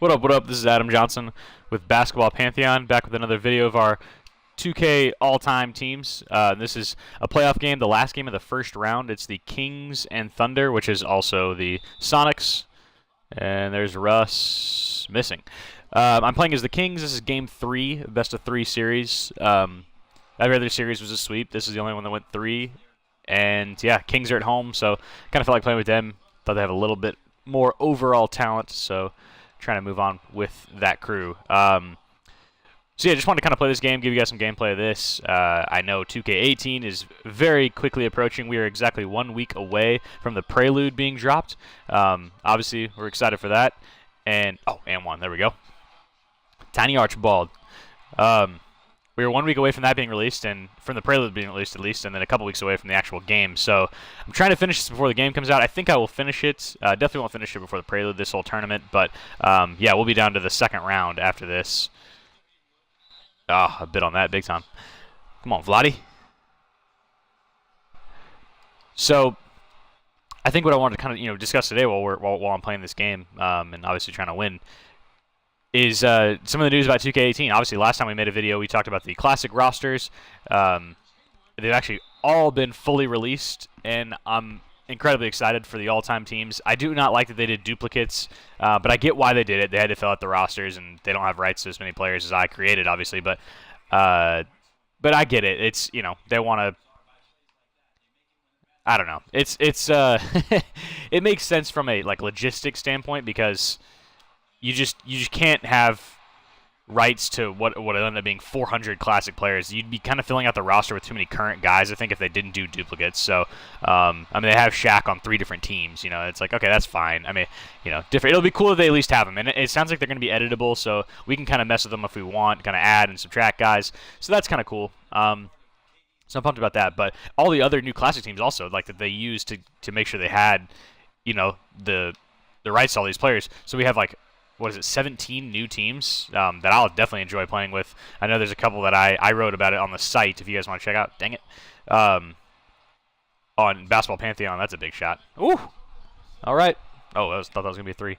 What up, what up? This is Adam Johnson with Basketball Pantheon, back with another video of our 2K all-time teams. This is a playoff game, the last game of the first round. It's the Kings and Thunder, which is also the Sonics. And there's Russ missing. I'm playing as the Kings. This is game 3, best of 3 series. Every other series was a sweep. This is the only one that went 3. And yeah, Kings are at home, so kind of felt like playing with them. Thought they have a little bit more overall talent, so trying to move on with that crew. So yeah, just wanted to kind of play this game, give you guys some gameplay of this. I know 2K18 is very quickly approaching. We are exactly 1 week away from the Prelude being dropped. Obviously, we're excited for that. And one, there we go. Tiny Archibald. We were 1 week away from that being released, and from the Prelude being released at least, and then a couple weeks away from the actual game. So I'm trying to finish this before the game comes out. I think I will finish it. Definitely won't finish it before the Prelude this whole tournament, but yeah, we'll be down to the second round after this. A bit on that, big time. Come on, Vladdy. So I think what I wanted to kind of discuss today while I'm playing this game, and obviously trying to win, is some of the news about 2K18. Obviously, last time we made a video, we talked about the classic rosters. They've actually all been fully released, and I'm incredibly excited for the all-time teams. I do not like that they did duplicates, but I get why they did it. They had to fill out the rosters, and they don't have rights to as many players as I created, obviously. But I get it. It's they want to. I don't know. It's it makes sense from a logistics standpoint because you just can't have rights to what ended up being 400 classic players. You'd be kind of filling out the roster with too many current guys, I think, if they didn't do duplicates. So, I mean, they have Shaq on 3 different teams. It's like, okay, that's fine. I mean, different. It'll be cool if they at least have them. And it sounds like they're going to be editable, so we can kind of mess with them if we want, kind of add and subtract guys. So that's kind of cool. So I'm pumped about that. But all the other new classic teams also, that they used to make sure they had, the rights to all these players. So we have, 17 new teams that I'll definitely enjoy playing with. I know there's a couple that I wrote about it on the site if you guys want to check out. Dang it. On Basketball Pantheon, that's a big shot. Ooh! All right. Oh, thought that was going to be a 3.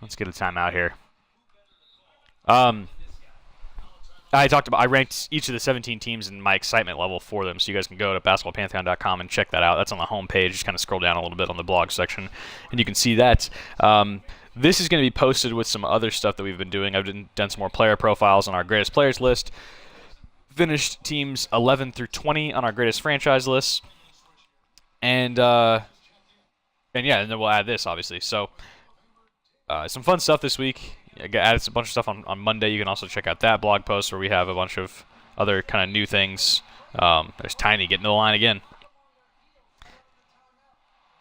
Let's get a timeout here. I ranked each of the 17 teams in my excitement level for them, so you guys can go to basketballpantheon.com and check that out. That's on the home page. Just kind of scroll down a little bit on the blog section, and you can see that. This is going to be posted with some other stuff that we've been doing. I've done some more player profiles on our greatest players list. Finished teams 11 through 20 on our greatest franchise list. And yeah, and then we'll add this, obviously. So some fun stuff this week. I added a bunch of stuff on Monday. You can also check out that blog post where we have a bunch of other kind of new things. There's Tiny getting to the line again.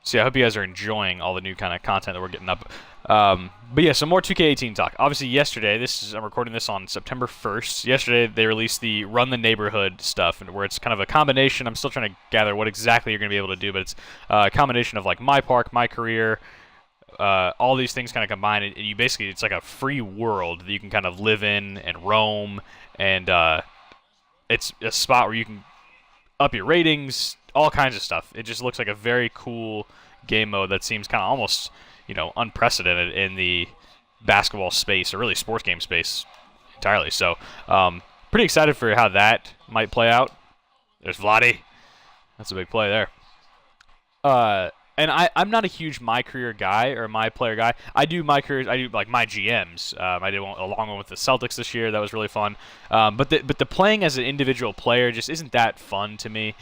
So yeah, I hope you guys are enjoying all the new kind of content that we're getting up. But yeah, some more 2K18 talk. Obviously, yesterday, I'm recording this on September 1st. Yesterday, they released the Run the Neighborhood stuff, where it's kind of a combination. I'm still trying to gather what exactly you're going to be able to do, but it's a combination of my park, my career, all these things kind of combined. And it's like a free world that you can kind of live in and roam, and it's a spot where you can up your ratings, all kinds of stuff. It just looks like a very cool game mode that seems kind of almost, unprecedented in the basketball space, or really sports game space entirely. So, pretty excited for how that might play out. There's Vladdy. That's a big play there. And I'm not a huge my career guy or my player guy. I do my careers. I do my GMs. I did a long one with the Celtics this year. That was really fun. But the playing as an individual player just isn't that fun to me.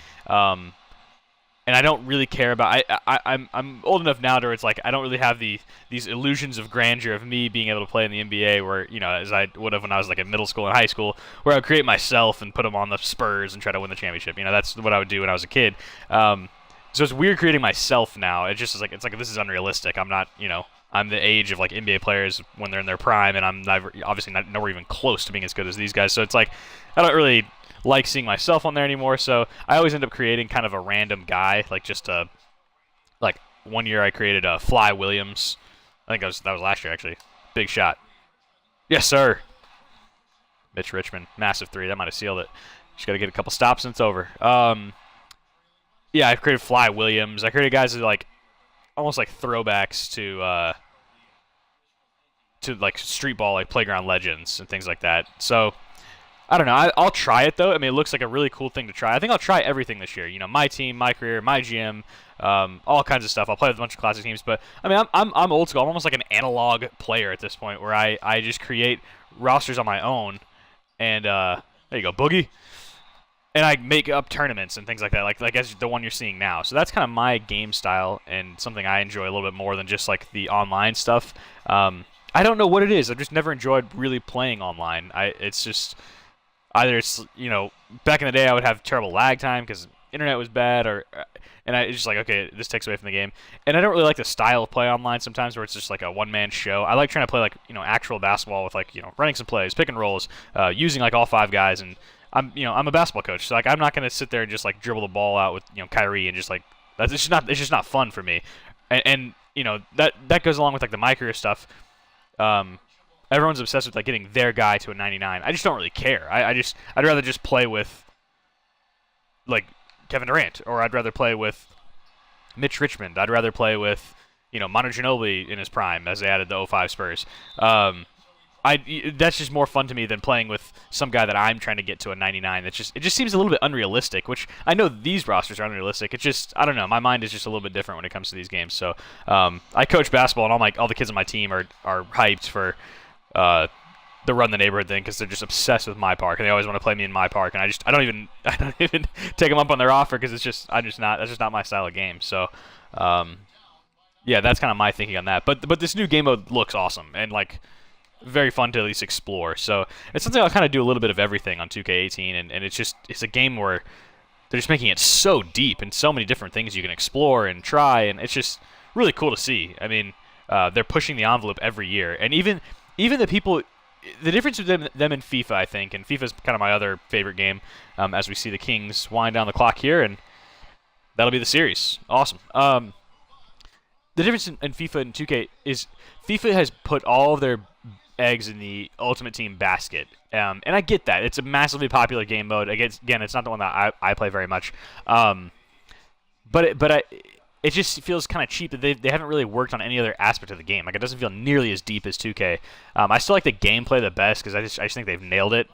And I don't really care about. I'm old enough now to where it's I don't really have these illusions of grandeur of me being able to play in the NBA, where as I would have when I was in middle school and high school, where I would create myself and put them on the Spurs and try to win the championship. That's what I would do when I was a kid. So it's weird creating myself now. It just is this is unrealistic. I'm not, I'm the age of NBA players when they're in their prime, and I'm obviously nowhere even close to being as good as these guys. So it's I don't really like seeing myself on there anymore. So I always end up creating kind of a random guy, just 1 year I created Fly Williams. I think that was last year actually. Big shot. Yes, sir. Mitch Richmond, massive 3. That might have sealed it. Just got to get a couple stops and it's over. Yeah, I've created Fly Williams. I created guys that almost like throwbacks to to like street ball, like Playground Legends and things like that. So I don't know. I'll try it though. I mean, it looks like a really cool thing to try. I think I'll try everything this year. You know, my team, my career, my GM, all kinds of stuff. I'll play with a bunch of classic teams, but I mean, I'm old school. I'm almost like an analog player at this point, where I just create rosters on my own, and there you go, Boogie, and I make up tournaments and things like that, like as the one you're seeing now. So that's kind of my game style and something I enjoy a little bit more than just like the online stuff. I don't know what it is. I've just never enjoyed really playing online. It's just either it's back in the day I would have terrible lag time because internet was bad, or and I it's just like, okay, this takes away from the game. And I don't really like the style of play online sometimes where it's just like a one-man show. I like trying to play like actual basketball with like running some plays, pick and rolls, using like all five guys. And I'm a basketball coach, so like I'm not gonna sit there and just like dribble the ball out with Kyrie and just like it's just not fun for me. And that goes along with like the my career stuff. Everyone's obsessed with like getting their guy to a 99. I just don't really care. I'd rather just play with like Kevin Durant, or I'd rather play with Mitch Richmond. I'd rather play with Manu Ginobili in his prime, as they added the '05 Spurs. That's just more fun to me than playing with some guy that I'm trying to get to a 99. It just seems a little bit unrealistic, which I know these rosters are unrealistic. It's just, I don't know, my mind is just a little bit different when it comes to these games. So I coach basketball, and all the kids on my team are hyped for the run the neighborhood thing, because they're just obsessed with my park, and they always want to play me in my park, and I don't even take them up on their offer, because that's just not my style of game. So yeah, that's kind of my thinking on that. But this new game mode looks awesome, and like very fun to at least explore. So it's something I'll kind of do a little bit of everything on 2K18, and it's a game where they're just making it so deep and so many different things you can explore and try, and it's just really cool to see. I mean, they're pushing the envelope every year, and even the people, the difference with them and FIFA, I think, and FIFA's kind of my other favorite game, as we see the Kings wind down the clock here, and that'll be the series. Awesome. The difference in FIFA and 2K is FIFA has put all of their eggs in the Ultimate Team basket, and I get that. It's a massively popular game mode. Again, it's not the one that I play very much, but it just feels kind of cheap that they haven't really worked on any other aspect of the game. Like, it doesn't feel nearly as deep as 2K. I still like the gameplay the best, because I just think they've nailed it.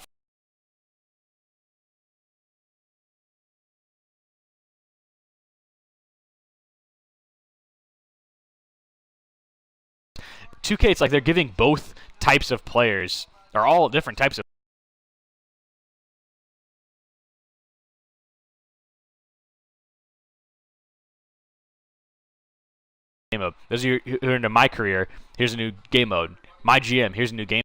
2K, it's like they're giving both types of players, or all different types of game mode. Those of you who are into my career, here's a new game mode. My GM, here's a new game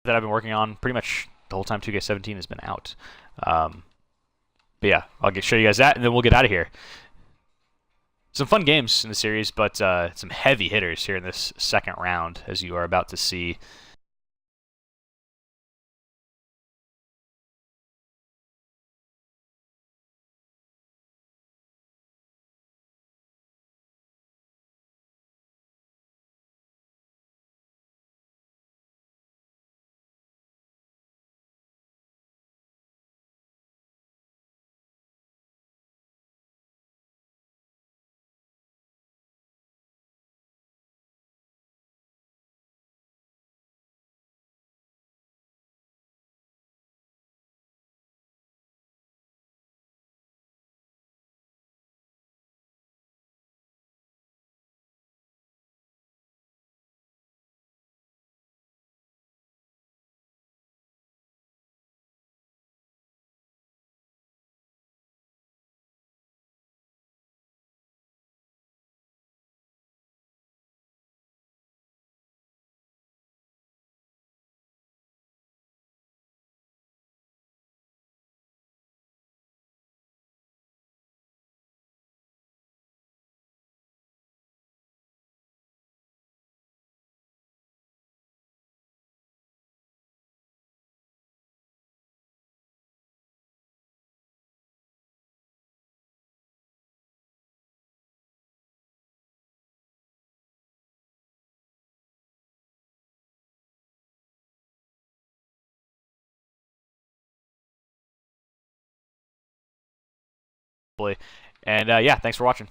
that I've been working on pretty much the whole time 2K17 has been out. But yeah, I'll show you guys that, and then we'll get out of here. Some fun games in the series, but some heavy hitters here in this second round, as you are about to see. hopefully. And yeah, thanks for watching.